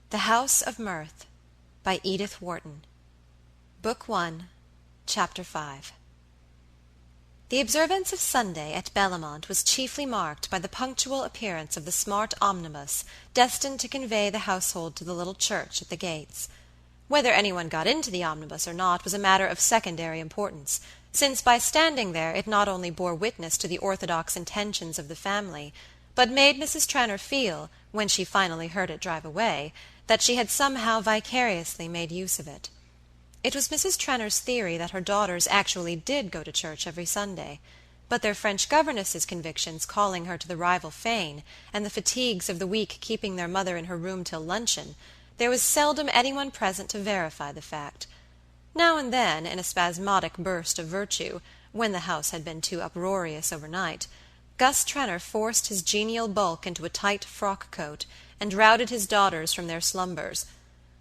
THE HOUSE OF MIRTH by Edith Wharton Book 1, Chapter 5 The observance of Sunday at Bellomont was chiefly marked by the punctual appearance of the smart omnibus destined to convey the household to the little church at the gates. Whether anyone got into the omnibus or not was a matter of secondary importance, since by standing there it not only bore witness to the orthodox intentions of the family, but made Mrs. Trenor feel, when she finally heard it drive away, that she had somehow vicariously made use of it. It was Mrs. Trenor's theory that her daughters actually did go to church every Sunday, but their French governess's convictions calling her to the rival Fane, and the fatigues of the week keeping their mother in her room till luncheon, there was seldom anyone present to verify the fact. Now and then, in a spasmodic burst of virtue, when the house had been too uproarious overnight, Gus Trenor forced his genial bulk into a tight frock-coat, and routed his daughters from their slumbers;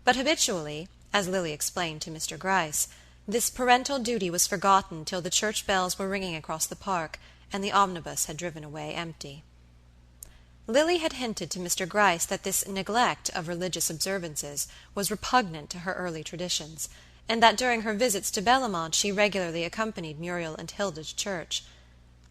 but habitually, as Lily explained to Mr. Gryce, this parental duty was forgotten till the church bells were ringing across the park, and the omnibus had driven away empty. Lily had hinted to Mr. Gryce that this neglect of religious observances was repugnant to her early traditions, and that during her visits to Bellomont she regularly accompanied Muriel and Hilda to church.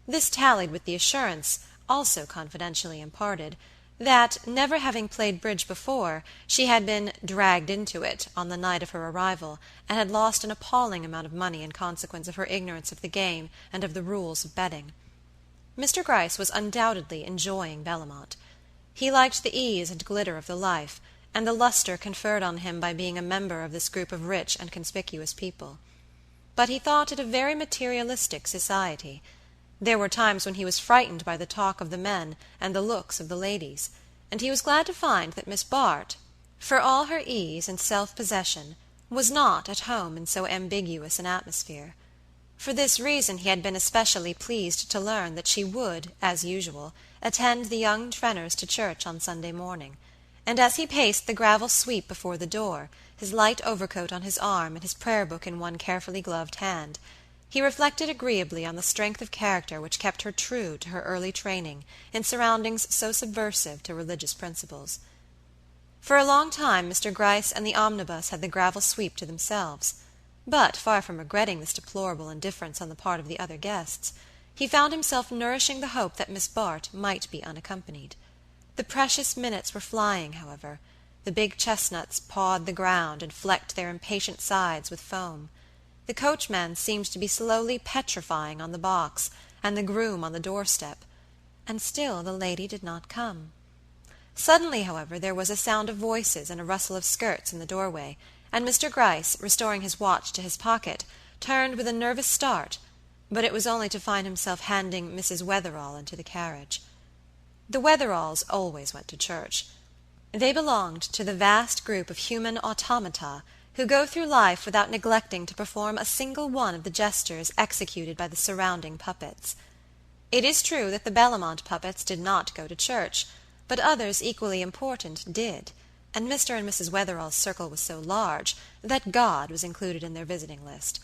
This tallied with the assurance, also confidentially imparted, that, never having played bridge before, she had been dragged into it on the night of her arrival, and had lost an appalling amount of money in consequence of her ignorance of the game and of the rules of betting. Mr. Gryce was undoubtedly enjoying Bellomont. He liked the ease and glitter of the life, and the lustre conferred on him by being a member of this group of rich and conspicuous people. But he thought it a very materialistic society. There were times when he was frightened by the talk of the men and the looks of the ladies, and he was glad to find that Miss Bart, for all her ease and self-possession, was not at home in so ambiguous an atmosphere. For this reason he had been especially pleased to learn that she would, as usual, attend the young Trenors to church on Sunday morning, and as he paced the gravel sweep before the door, his light overcoat on his arm and his prayer-book in one carefully gloved hand, he reflected agreeably on the strength of character which kept her true to her early training in surroundings so subversive to religious principles. For a long time Mr. Gryce and the omnibus had the gravel sweep to themselves, but, far from regretting this deplorable indifference on the part of the other guests, he found himself nourishing the hope that Miss Bart might be unaccompanied. The precious minutes were flying, however. The big chestnuts pawed the ground and flecked their impatient sides with foam. The coachman seemed to be slowly petrifying on the box, and the groom on the doorstep, and still the lady did not come. Suddenly, however, there was a sound of voices and a rustle of skirts in the doorway, and Mr. Gryce, restoring his watch to his pocket, turned with a nervous start, but it was only to find himself handing Mrs. Wetherall into the carriage. The Wetheralls always went to church. They belonged to the vast group of human automata who go through life without neglecting to perform a single one of the gestures executed by the surrounding puppets. It is true that the Bellomont puppets did not go to church, but others equally important did, and Mr. and Mrs. Wetherall's circle was so large that God was included in their visiting list.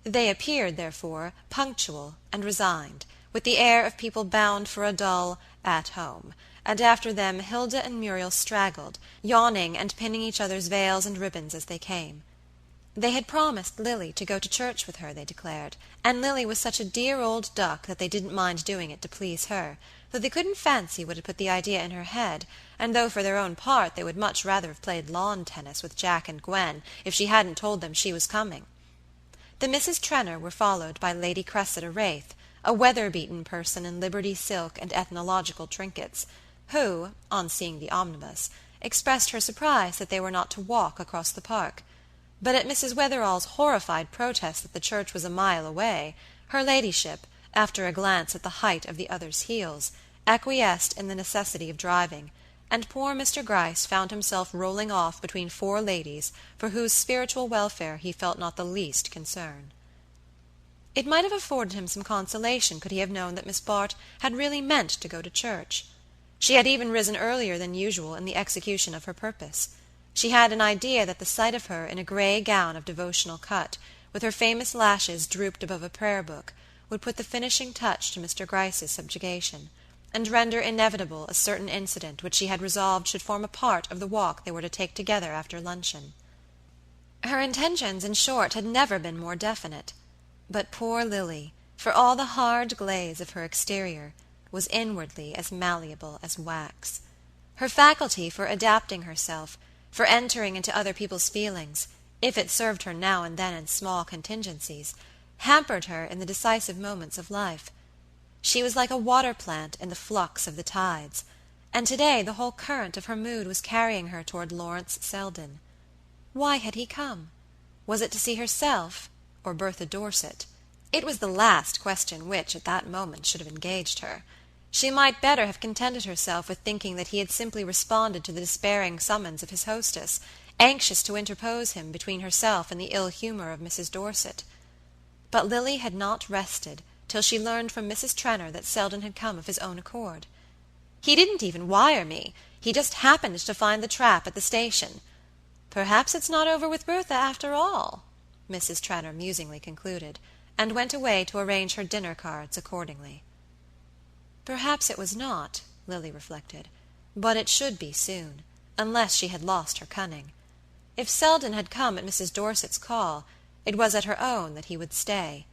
They appeared, therefore, punctual and resigned, with the air of people bound for a dull "at home," and after them Hilda and Muriel straggled, yawning and pinning each other's veils and ribbons as they came. They had promised Lily to go to church with her, they declared, and Lily was such a dear old duck that they didn't mind doing it to please her, though they couldn't fancy what had put the idea in her head, and though for their own part they would much rather have played lawn tennis with Jack and Gwen if she hadn't told them she was coming. The Misses Trenor were followed by Lady Cressida Wraith, a weather-beaten person in Liberty silk and ethnological trinkets, who, on seeing the omnibus, expressed her surprise that they were not to walk across the park; but at Mrs. Wetherall's horrified protest that the church was a mile away, her ladyship, after a glance at the height of the other's heels, acquiesced in the necessity of driving, and poor Mr. Gryce found himself rolling off between four ladies for whose spiritual welfare he felt not the least concern. It might have afforded him some consolation could he have known that Miss Bart had really meant to go to church. She had even risen earlier than usual in the execution of her purpose. She had an idea that the sight of her in a grey gown of devotional cut, with her famous lashes drooped above a prayer-book, would put the finishing touch to Mr. Gryce's subjugation, and render inevitable a certain incident which she had resolved should form a part of the walk they were to take together after luncheon. Her intentions, in short, had never been more definite; but poor Lily, for all the hard glaze of her exterior, was inwardly as malleable as wax. Her faculty for adapting herself, for entering into other people's feelings, if it served her now and then in small contingencies, hampered her in the decisive moments of life. She was like a water plant in the flux of the tides, and today the whole current of her mood was carrying her toward Lawrence Selden. Why had he come? Was it to see herself or Bertha Dorset? It was the last question which, at that moment, should have engaged her. She might better have contented herself with thinking that he had simply responded to the despairing summons of his hostess, anxious to interpose him between herself and the ill humor of Mrs. Dorset. But Lily had not rested till she learned from Mrs. Trenor that Selden had come of his own accord. "He didn't even wire me. He just happened to find the trap at the station. Perhaps it's not over with Bertha after all," Mrs. Trenor musingly concluded, and went away to arrange her dinner cards accordingly. Perhaps it was not, Lily reflected, but it should be soon, unless she had lost her cunning. If Selden had come at Mrs. Dorset's call, it was at her own that he would stay.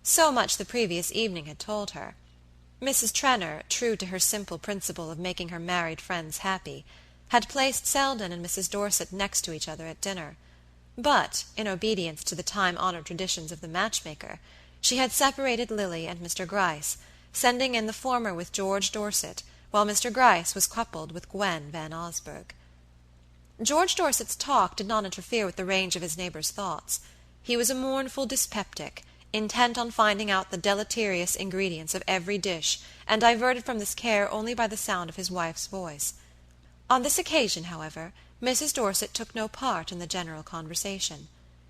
So much the previous evening had told her. Mrs. Trenor, true to her simple principle of making her married friends happy, had placed Selden and Mrs. Dorset next to each other at dinner; but, in obedience to the time-honored traditions of the matchmaker, she had separated Lily and Mr. Gryce, sending in the former with George Dorset, while Mr. Gryce was coupled with Gwen Van Osburgh. George Dorset's talk did not interfere with the range of his neighbor's thoughts. He was a mournful dyspeptic, intent on finding out the deleterious ingredients of every dish, and diverted from this care only by the sound of his wife's voice. On this occasion, however, Mrs. Dorset took no part in the general conversation.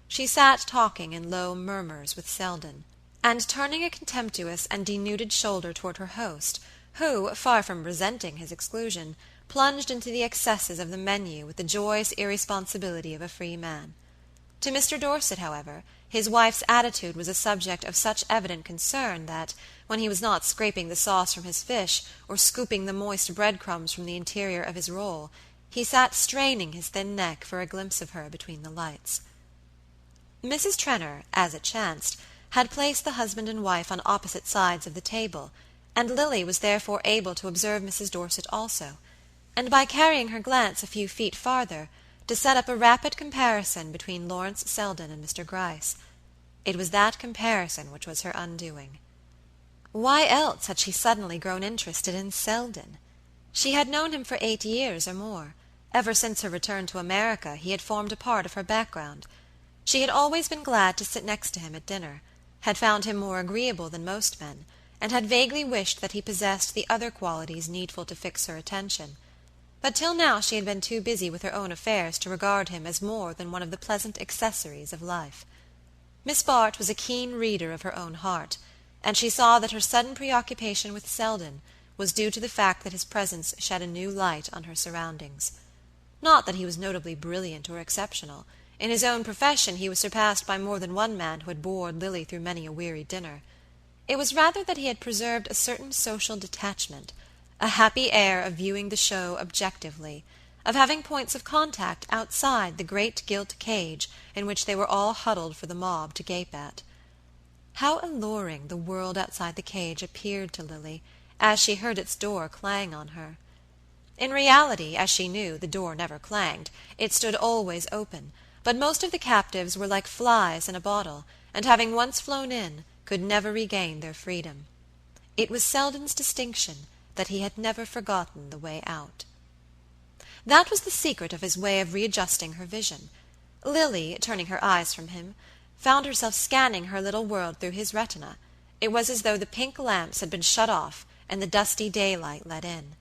She sat talking in low murmurs with Selden, and turning a contemptuous and denuded shoulder toward her host, who, far from resenting his exclusion, plunged into the excesses of the menu with the joyous irresponsibility of a free man. To Mr. Dorset, however, his wife's attitude was a subject of such evident concern that, when he was not scraping the sauce from his fish, or scooping the moist breadcrumbs from the interior of his roll, he sat straining his thin neck for a glimpse of her between the lights. Mrs. Trenor, as it chanced, had placed the husband and wife on opposite sides of the table, and Lily was therefore able to observe Mrs. Dorset also, and by carrying her glance a few feet farther, to set up a rapid comparison between Lawrence Selden and Mr. Gryce. It was that comparison which was her undoing. Why else had she suddenly grown interested in Selden? She had known him for 8 years or more. Ever since her return to America he had formed a part of her background. She had always been glad to sit next to him at dinner, had found him more agreeable than most men, and had vaguely wished that he possessed the other qualities needful to fix her attention. But till now she had been too busy with her own affairs to regard him as more than one of the pleasant accessories of life. Miss Bart was a keen reader of her own heart, and she saw that her sudden preoccupation with Selden was due to the fact that his presence shed a new light on her surroundings. Not that he was notably brilliant or exceptional. In his own profession he was surpassed by more than one man who had bored Lily through many a weary dinner. It was rather that he had preserved a certain social detachment, a happy air of viewing the show objectively, of having points of contact outside the great gilt cage in which they were all huddled for the mob to gape at. How alluring the world outside the cage appeared to Lily, as she heard its door clang on her. In reality, as she knew, the door never clanged; it stood always open, but most of the captives were like flies in a bottle, and having once flown in, could never regain their freedom. It was Selden's distinction that he had never forgotten the way out. That was the secret of his way of readjusting her vision. Lily, turning her eyes from him, found herself scanning her little world through his retina. It was as though the pink lamps had been shut off and the dusty daylight let in.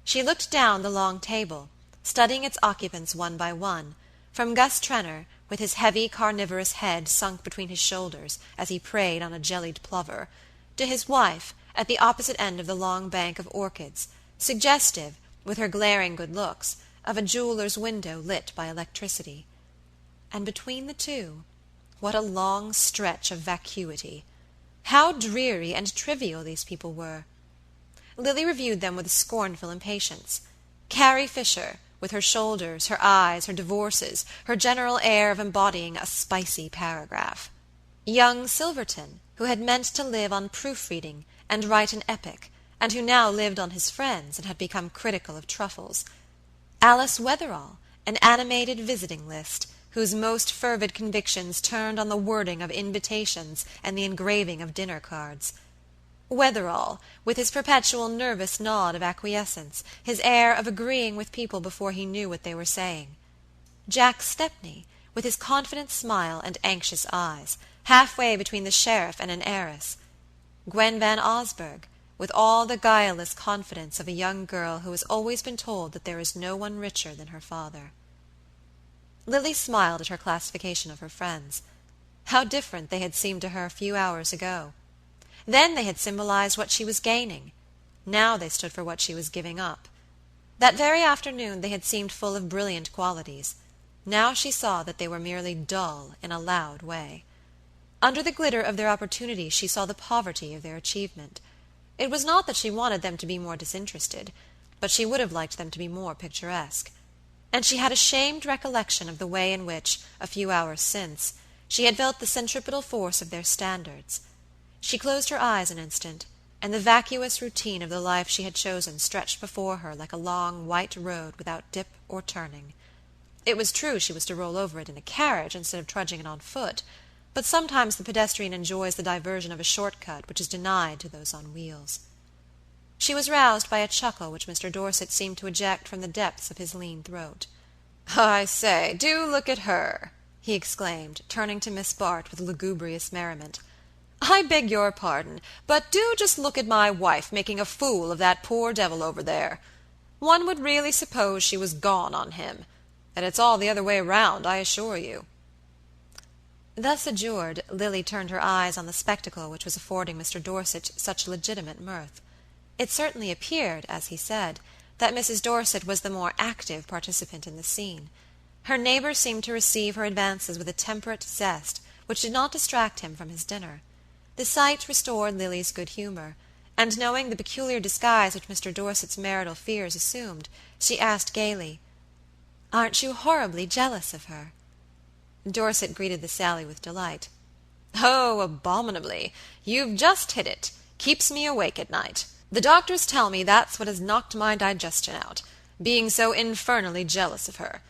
She looked down the long table, studying its occupants one by one, from Gus Trenor, with his heavy carnivorous head sunk between his shoulders as he preyed on a jellied plover, to his wife, at the opposite end of the long bank of orchids, suggestive, with her glaring good looks, of a jeweller's window lit by electricity. And between the two, what a long stretch of vacuity! How dreary and trivial these people were! Lily reviewed them with a scornful impatience. Carrie Fisher, with her shoulders, her eyes, her divorces, her general air of embodying a spicy paragraph. Young Silverton, who had meant to live on proofreading and write an epic, and who now lived on his friends and had become critical of truffles. Alice Wetherall, an animated visiting list, whose most fervid convictions turned on the wording of invitations and the engraving of dinner cards. Wetherall, with his perpetual nervous nod of acquiescence, his air of agreeing with people before he knew what they were saying. Jack Stepney, with his confident smile and anxious eyes, halfway between the sheriff and an heiress. Gwen Van Osburgh, with all the guileless confidence of a young girl who has always been told that there is no one richer than her father. Lily smiled at her classification of her friends. How different they had seemed to her a few hours ago. Then they had symbolized what she was gaining. Now they stood for what she was giving up. That very afternoon they had seemed full of brilliant qualities. Now she saw that they were merely dull in a loud way. Under the glitter of their opportunity she saw the poverty of their achievement. It was not that she wanted them to be more disinterested, but she would have liked them to be more picturesque. And she had a shamed recollection of the way in which, a few hours since, she had felt the centripetal force of their standards. She closed her eyes an instant, and the vacuous routine of the life she had chosen stretched before her like a long white road without dip or turning. It was true she was to roll over it in a carriage instead of trudging it on foot, but sometimes the pedestrian enjoys the diversion of a short-cut which is denied to those on wheels. She was roused by a chuckle which Mr. Dorset seemed to eject from the depths of his lean throat. "I say, do look at her," he exclaimed, turning to Miss Bart with lugubrious merriment. "I beg your pardon, but do just look at my wife making a fool of that poor devil over there. One would really suppose she was gone on him, and it's all the other way round, I assure you." Thus adjured, Lily turned her eyes on the spectacle which was affording Mr. Dorset such legitimate mirth. It certainly appeared, as he said, that Mrs. Dorset was the more active participant in the scene. Her neighbor seemed to receive her advances with a temperate zest which did not distract him from his dinner. The sight restored Lily's good humor, and knowing the peculiar disguise which Mr. Dorset's marital fears assumed, she asked gaily, "Aren't you horribly jealous of her?" Dorset greeted the sally with delight. "Oh, abominably. You've just hit it. Keeps me awake at night. The doctors tell me that's what has knocked my digestion out, being so infernally jealous of her.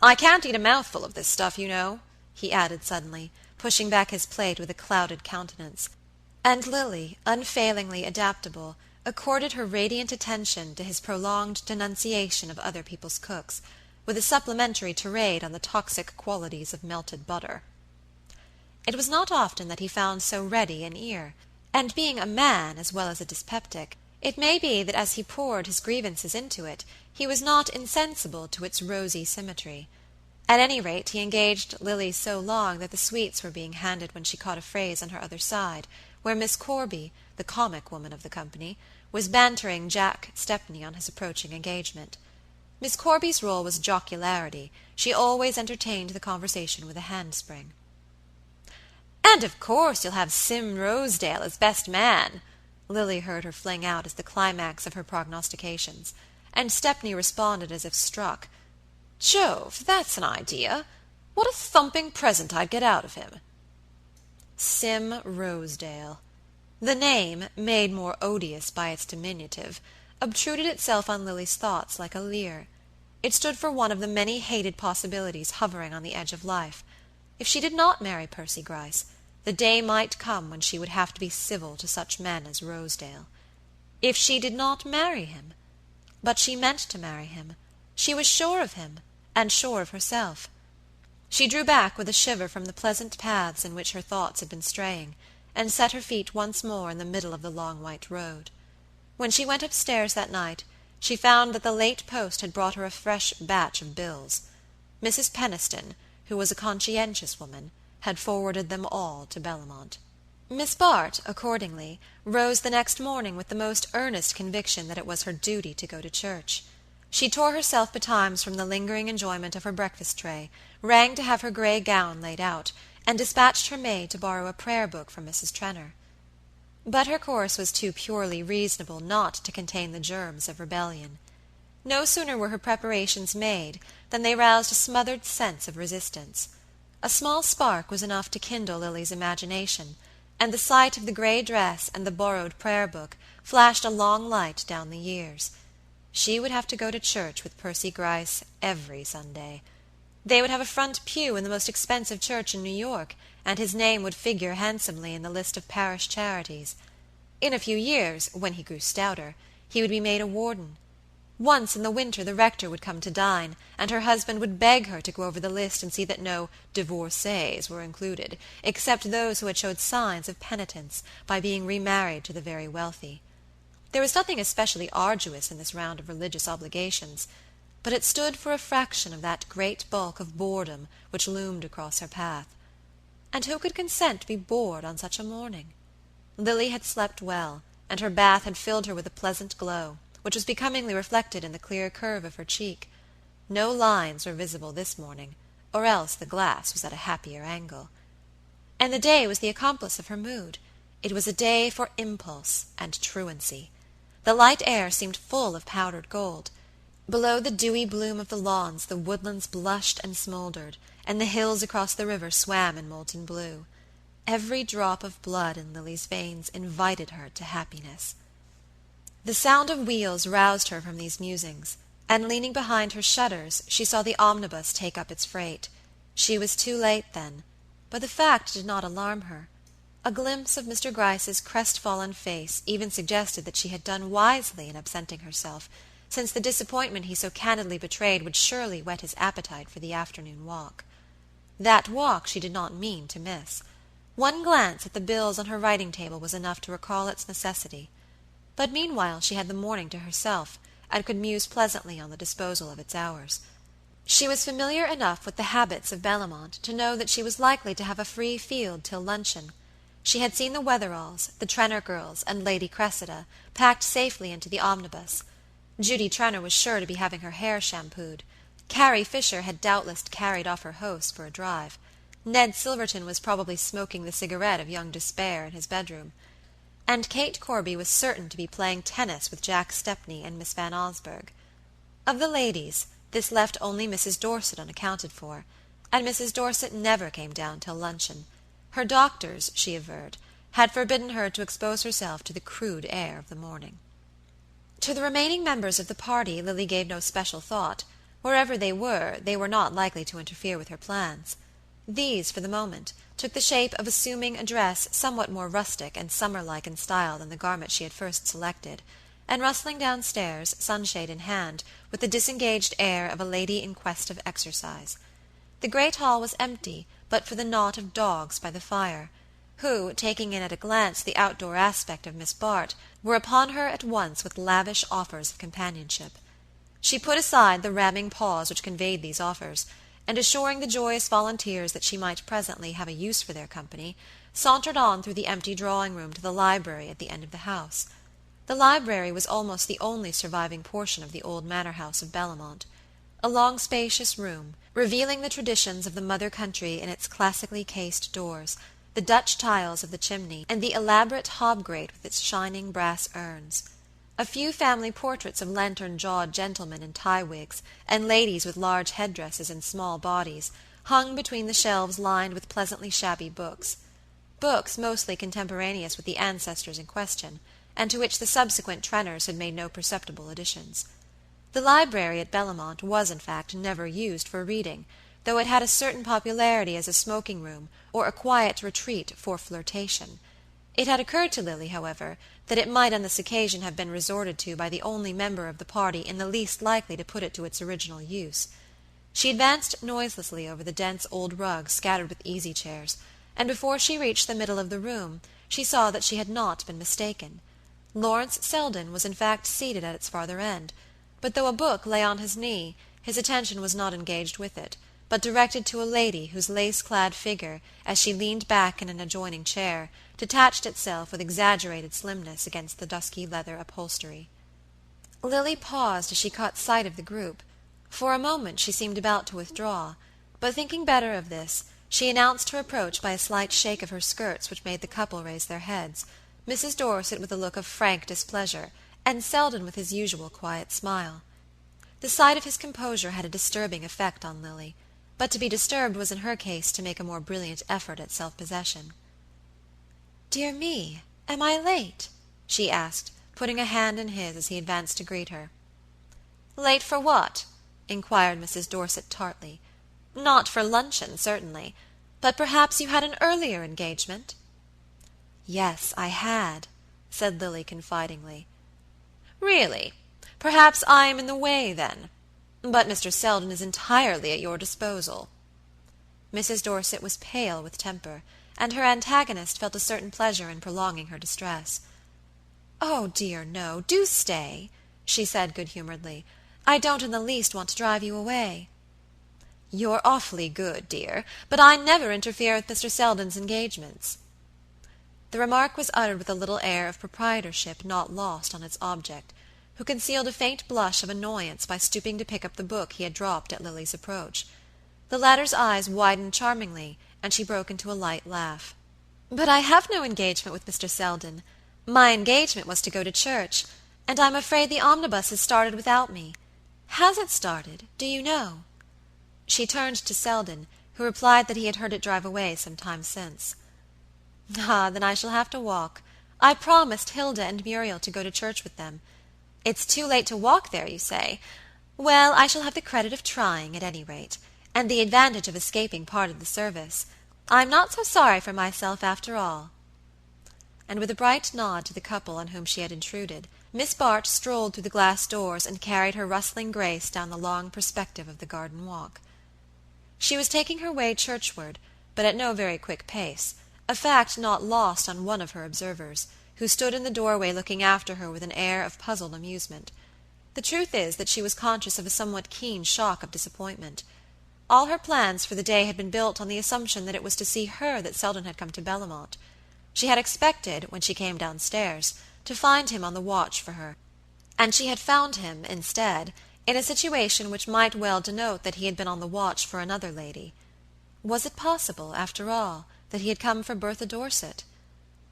I can't eat a mouthful of this stuff, you know," he added suddenly, pushing back his plate with a clouded countenance. And Lily, unfailingly adaptable, accorded her radiant attention to his prolonged denunciation of other people's cooks, with a supplementary tirade on the toxic qualities of melted butter. It was not often that he found so ready an ear, and being a man as well as a dyspeptic, it may be that as he poured his grievances into it, he was not insensible to its rosy symmetry. At any rate, he engaged Lily so long that the sweets were being handed when she caught a phrase on her other side, where Miss Corby, the comic woman of the company, was bantering Jack Stepney on his approaching engagement. Miss Corby's role was jocularity. She always entertained the conversation with a handspring. "And of course you'll have Sim Rosedale as best man," Lily heard her fling out as the climax of her prognostications, and Stepney responded as if struck. "Jove, that's an idea. What a thumping present I'd get out of him." Sim Rosedale. The name, made more odious by its diminutive, obtruded itself on Lily's thoughts like a leer. It stood for one of the many hated possibilities hovering on the edge of life. If she did not marry Percy Gryce, the day might come when she would have to be civil to such men as Rosedale. If she did not marry him, but she meant to marry him, she was sure of him, and sure of herself. She drew back with a shiver from the pleasant paths in which her thoughts had been straying, and set her feet once more in the middle of the long white road. When she went upstairs that night, she found that the late post had brought her a fresh batch of bills. Mrs. Penniston, who was a conscientious woman, had forwarded them all to Bellamont. Miss Bart, accordingly, rose the next morning with the most earnest conviction that it was her duty to go to church. She tore herself betimes from the lingering enjoyment of her breakfast tray, rang to have her gray gown laid out, and dispatched her maid to borrow a prayer book from Mrs. Trenor. But her course was too purely reasonable not to contain the germs of rebellion. No sooner were her preparations made than they roused a smothered sense of resistance. A small spark was enough to kindle Lily's imagination, and the sight of the gray dress and the borrowed prayer book flashed a long light down the years. She would have to go to church with Percy Gryce every Sunday. They would have a front pew in the most expensive church in New York, and his name would figure handsomely in the list of parish charities. In a few years, when he grew stouter, he would be made a warden. Once in the winter the rector would come to dine, and her husband would beg her to go over the list and see that no divorcees were included, except those who had showed signs of penitence by being remarried to the very wealthy. There was nothing especially arduous in this round of religious obligations, but it stood for a fraction of that great bulk of boredom which loomed across her path. And who could consent to be bored on such a morning? Lily had slept well, and her bath had filled her with a pleasant glow, which was becomingly reflected in the clear curve of her cheek. No lines were visible this morning, or else the glass was at a happier angle. And the day was the accomplice of her mood. It was a day for impulse and truancy. The light air seemed full of powdered gold. Below the dewy bloom of the lawns the woodlands blushed and smoldered, and the hills across the river swam in molten blue. Every drop of blood in Lily's veins invited her to happiness. The sound of wheels roused her from these musings, and leaning behind her shutters she saw the omnibus take up its freight. She was too late then, but the fact did not alarm her. A glimpse of Mr. Gryce's crestfallen face even suggested that she had done wisely in absenting herself, since the disappointment he so candidly betrayed would surely whet his appetite for the afternoon walk. That walk she did not mean to miss. One glance at the bills on her writing table was enough to recall its necessity. But meanwhile she had the morning to herself, and could muse pleasantly on the disposal of its hours. She was familiar enough with the habits of Bellamont to know that she was likely to have a free field till luncheon. She had seen the Wetheralls, the Trenor girls, and Lady Cressida packed safely into the omnibus. Judy Trenor was sure to be having her hair shampooed. Carrie Fisher had doubtless carried off her host for a drive. Ned Silverton was probably smoking the cigarette of young Despair in his bedroom. And Kate Corby was certain to be playing tennis with Jack Stepney and Miss Van Osburgh. Of the ladies, this left only Mrs. Dorset unaccounted for, and Mrs. Dorset never came down till luncheon. Her doctors, she averred, had forbidden her to expose herself to the crude air of the morning. To the remaining members of the party Lily gave no special thought. Wherever they were not likely to interfere with her plans. These, for the moment, took the shape of assuming a dress somewhat more rustic and summer-like in style than the garment she had first selected, and rustling downstairs, sunshade in hand, with the disengaged air of a lady in quest of exercise. The great hall was empty but for the knot of dogs by the fire, who, taking in at a glance the outdoor aspect of Miss Bart, were upon her at once with lavish offers of companionship. She put aside the ramming paws which conveyed these offers, and assuring the joyous volunteers that she might presently have a use for their company, sauntered on through the empty drawing-room to the library at the end of the house. The library was almost the only surviving portion of the old manor house of Bellamont. A long spacious room, revealing the traditions of the mother country in its classically cased doors, the Dutch tiles of the chimney, and the elaborate hob-grate with its shining brass urns. A few family portraits of lantern-jawed gentlemen in tie-wigs, and ladies with large headdresses and small bodies, hung between the shelves lined with pleasantly shabby books mostly contemporaneous with the ancestors in question, and to which the subsequent Trenors had made no perceptible additions. The library at Bellamont was, in fact, never used for reading, though it had a certain popularity as a smoking-room or a quiet retreat for flirtation. It had occurred to Lily, however, that it might on this occasion have been resorted to by the only member of the party in the least likely to put it to its original use. She advanced noiselessly over the dense old rug scattered with easy-chairs, and before she reached the middle of the room she saw that she had not been mistaken. Lawrence Selden was in fact seated at its farther end, but though a book lay on his knee, his attention was not engaged with it, but directed to a lady whose lace-clad figure, as she leaned back in an adjoining chair, detached itself with exaggerated slimness against the dusky leather upholstery. Lily paused as she caught sight of the group. For a moment she seemed about to withdraw, but thinking better of this, she announced her approach by a slight shake of her skirts which made the couple raise their heads, Mrs. Dorset with a look of frank displeasure, and Selden with his usual quiet smile. The sight of his composure had a disturbing effect on Lily, but to be disturbed was in her case to make a more brilliant effort at self-possession. "Dear me, am I late?" she asked, putting a hand in his as he advanced to greet her. "Late for what?" inquired Mrs. Dorset tartly. "Not for luncheon, certainly. But perhaps you had an earlier engagement?" "Yes, I had," said Lily confidingly. "Really? Perhaps I am in the way, then. But Mr. Selden is entirely at your disposal." Mrs. Dorset was pale with temper, and her antagonist felt a certain pleasure in prolonging her distress. "Oh, dear, no, do stay," she said good-humoredly. "I don't in the least want to drive you away." "You're awfully good, dear, but I never interfere with Mr. Selden's engagements." The remark was uttered with a little air of proprietorship not lost on its object, who concealed a faint blush of annoyance by stooping to pick up the book he had dropped at Lily's approach. The latter's eyes widened charmingly, and she broke into a light laugh. "But I have no engagement with Mr. Selden. My engagement was to go to church, and I'm afraid the omnibus has started without me. Has it started, do you know?" She turned to Selden, who replied that he had heard it drive away some time since. "Ah, then I shall have to walk. I promised Hilda and Muriel to go to church with them. It's too late to walk there, you say? Well, I shall have the credit of trying, at any rate, and the advantage of escaping part of the service. I'm not so sorry for myself, after all." And with a bright nod to the couple on whom she had intruded, Miss Barch strolled through the glass doors and carried her rustling grace down the long perspective of the garden walk. She was taking her way churchward, but at no very quick pace, a fact not lost on one of her observers, who stood in the doorway looking after her with an air of puzzled amusement. The truth is that she was conscious of a somewhat keen shock of disappointment. All her plans for the day had been built on the assumption that it was to see her that Selden had come to Bellamont. She had expected, when she came downstairs, to find him on the watch for her, and she had found him, instead, in a situation which might well denote that he had been on the watch for another lady. Was it possible, after all, that he had come for Bertha Dorset?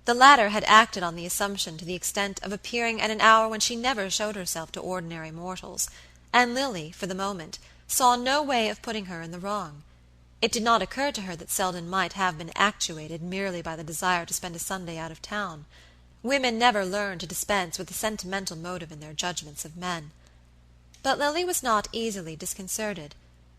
The latter had acted on the assumption to the extent of appearing at an hour when she never showed herself to ordinary mortals, and Lily, for the moment, saw no way of putting her in the wrong. It did not occur to her that Selden might have been actuated merely by the desire to spend a Sunday out of town. Women never learn to dispense with the sentimental motive in their judgments of men. But Lily was not easily disconcerted.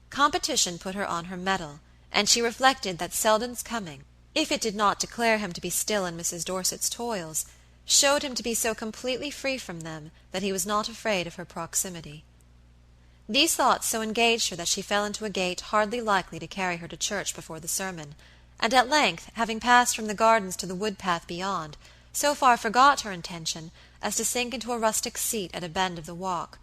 Competition put her on her mettle, and she reflected that Selden's coming, if it did not declare him to be still in Mrs. Dorset's toils, showed him to be so completely free from them that he was not afraid of her proximity. These thoughts so engaged her that she fell into a gait hardly likely to carry her to church before the sermon, and at length, having passed from the gardens to the wood path beyond, so far forgot her intention as to sink into a rustic seat at a bend of the walk.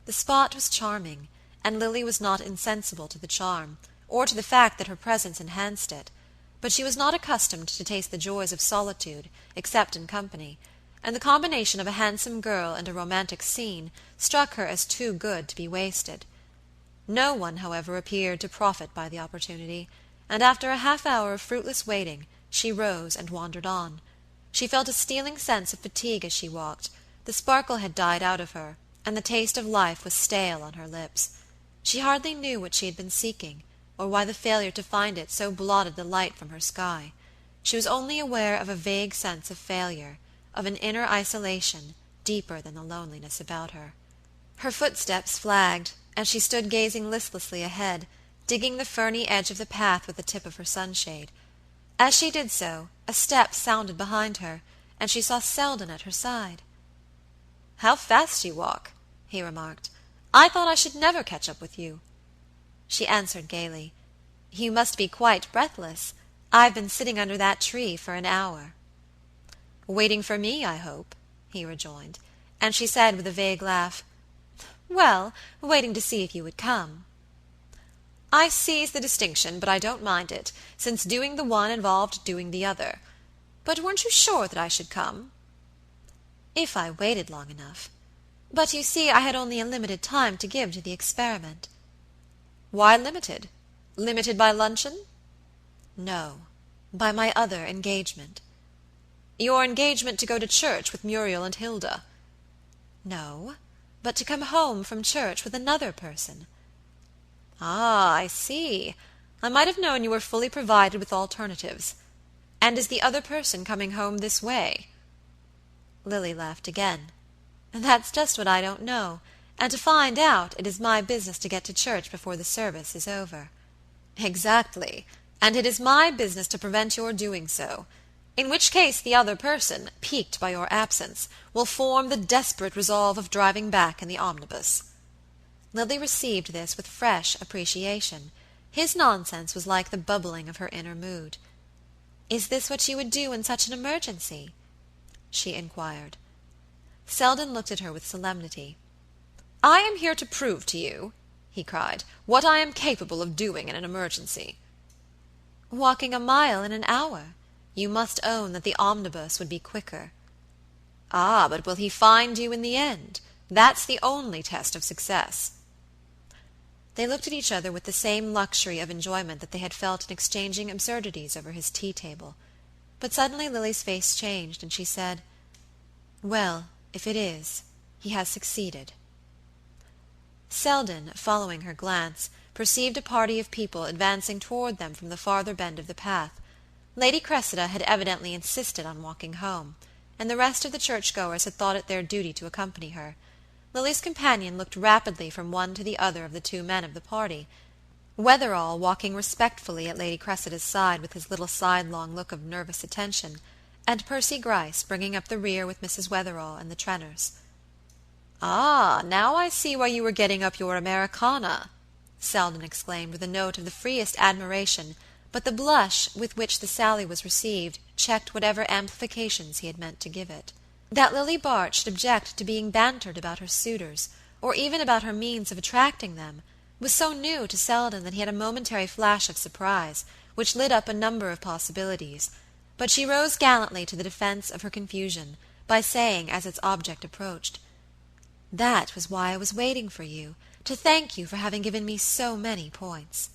The spot was charming, and Lily was not insensible to the charm, or to the fact that her presence enhanced it, but she was not accustomed to taste the joys of solitude, except in company, and the combination of a handsome girl and a romantic scene struck her as too good to be wasted. No one, however, appeared to profit by the opportunity, and after a half-hour of fruitless waiting, she rose and wandered on. She felt a stealing sense of fatigue as she walked. The sparkle had died out of her, and the taste of life was stale on her lips. She hardly knew what she had been seeking, or why the failure to find it so blotted the light from her sky. She was only aware of a vague sense of failure, of an inner isolation deeper than the loneliness about her. Her footsteps flagged, and she stood gazing listlessly ahead, digging the ferny edge of the path with the tip of her sunshade. As she did so, a step sounded behind her, and she saw Selden at her side. "How fast you walk," he remarked. "I thought I should never catch up with you." She answered gaily, "You must be quite breathless. I've been sitting under that tree for an hour." "Waiting for me, I hope," he rejoined, and she said with a vague laugh, "Well, waiting to see if you would come." "I seize the distinction, but I don't mind it, since doing the one involved doing the other. But weren't you sure that I should come?" "If I waited long enough. But you see I had only a limited time to give to the experiment." "Why limited? Limited by luncheon?" "No, by my other engagement." Your engagement to go to church with Muriel and Hilda." "No, but to come home from church with another person." "Ah, I see. I might have known you were fully provided with alternatives. And is the other person coming home this way?" Lily laughed again. "That's just what I don't know, and to find out it is my business to get to church before the service is over." "Exactly, and it is my business to prevent your doing so. In which case the other person, piqued by your absence, will form the desperate resolve of driving back in the omnibus." Lily received this with fresh appreciation. His nonsense was like the bubbling of her inner mood. "Is this what you would do in such an emergency?" she inquired. Selden looked at her with solemnity. "I am here to prove to you," he cried, "what I am capable of doing in an emergency." "Walking a mile in an hour? You must own that the omnibus would be quicker." "Ah, but will he find you in the end? That's the only test of success." They looked at each other with the same luxury of enjoyment that they had felt in exchanging absurdities over his tea-table. But suddenly Lily's face changed, and she said, "Well, if it is, he has succeeded." Selden, following her glance, perceived a party of people advancing toward them from the farther bend of the path. Lady Cressida had evidently insisted on walking home, and the rest of the church-goers had thought it their duty to accompany her. Lily's companion looked rapidly from one to the other of the two men of the party. Wetherall walking respectfully at Lady Cressida's side with his little sidelong look of nervous attention, and Percy Gryce bringing up the rear with Mrs. Wetherall and the Trenners. "Ah, now I see why you were getting up your Americana," Selden exclaimed with a note of the freest admiration, but the blush with which the sally was received checked whatever amplifications he had meant to give it. That Lily Bart should object to being bantered about her suitors, or even about her means of attracting them, was so new to Selden that he had a momentary flash of surprise, which lit up a number of possibilities; but she rose gallantly to the defense of her confusion, by saying, as its object approached, "That was why I was waiting for you, to thank you for having given me so many points."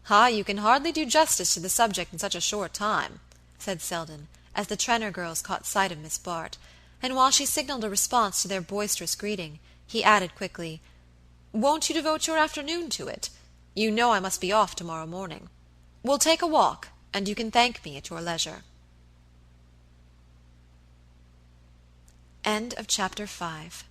"Ah, you can hardly do justice to the subject in such a short time," said Selden, as the Trenner girls caught sight of Miss Bart; and while she signaled a response to their boisterous greeting, he added quickly, "Won't you devote your afternoon to it? You know I must be off tomorrow morning. We'll take a walk, and you can thank me at your leisure." Chapter 6